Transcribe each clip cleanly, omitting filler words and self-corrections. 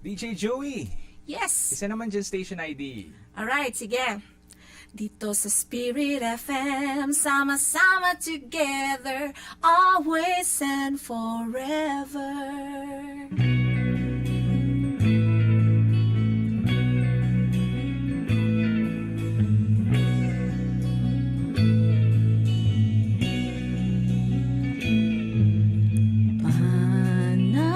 DJ Joey, Yes! isa naman dyan station ID. Alright, sige. Dito sa Spirit FM, sama-sama together, always and forever.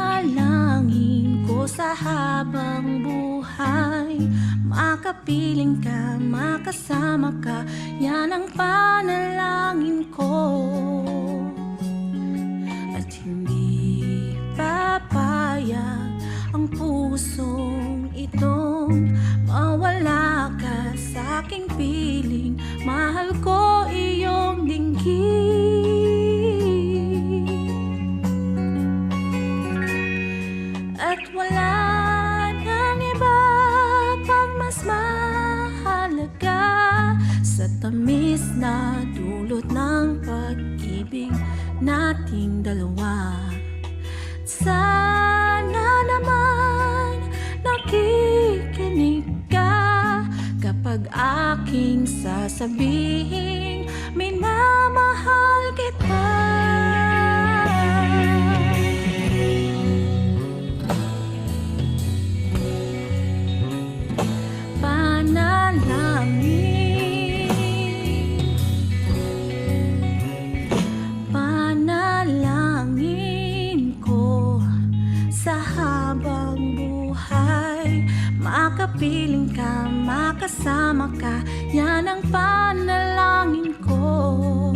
Panalangin ko sa habang buhay, makapiling ka, makasama ka, yan ang panalangin ko. At hindi papayag ang pusong itong mawala ka sa aking piling. Mahal ko iyong dinggin. At wala nang iba pang mas mahalaga sa tamis na dulot ng pag-ibig nating dalawa. Sana naman nakikinig ka kapag aking sasabihin minamahal kita. Panalangin ko sa habang buhay, makapiling ka, makasama ka, yan ang panalangin ko.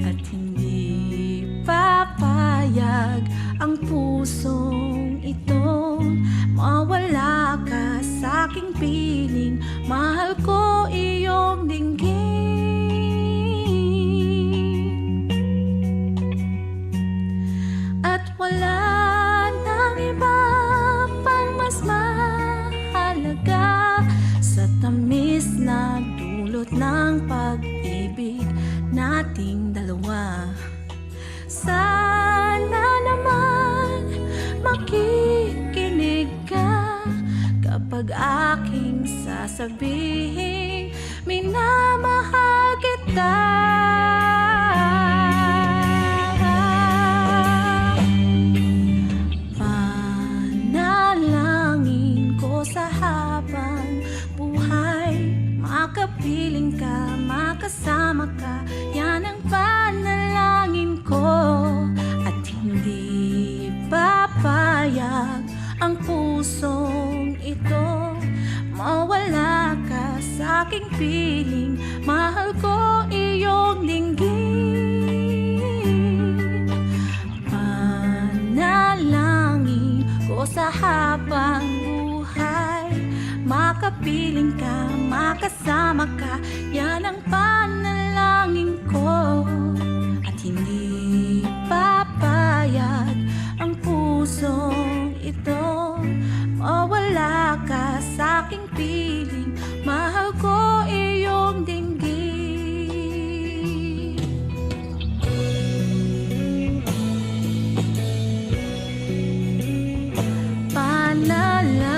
At hindi papayag ang pusong ito mawala ka sa aking piling. Mahal ko iyong dinggin. At wala nang iba pang mas mahalaga sa tamis na dulot ng pag-ibig nating dalawa. Sana naman makikinig ka kapag aking sasabihin minamahal kita. Panalangin ko sa habang buhay, makapiling ka, makasama ka, yan ang panalangin ko. At hindi papayag ang pusong ito mawala ka sa aking piling. Mahal ko iyong dinggin. Panalangin ko sa habang buhay, makapiling ka, makasama ka, yan ang panalangin ko. At hindi papayag ang pusong ito mawala ka sa aking piling. Mahal ko iyong dinggin. Panalangin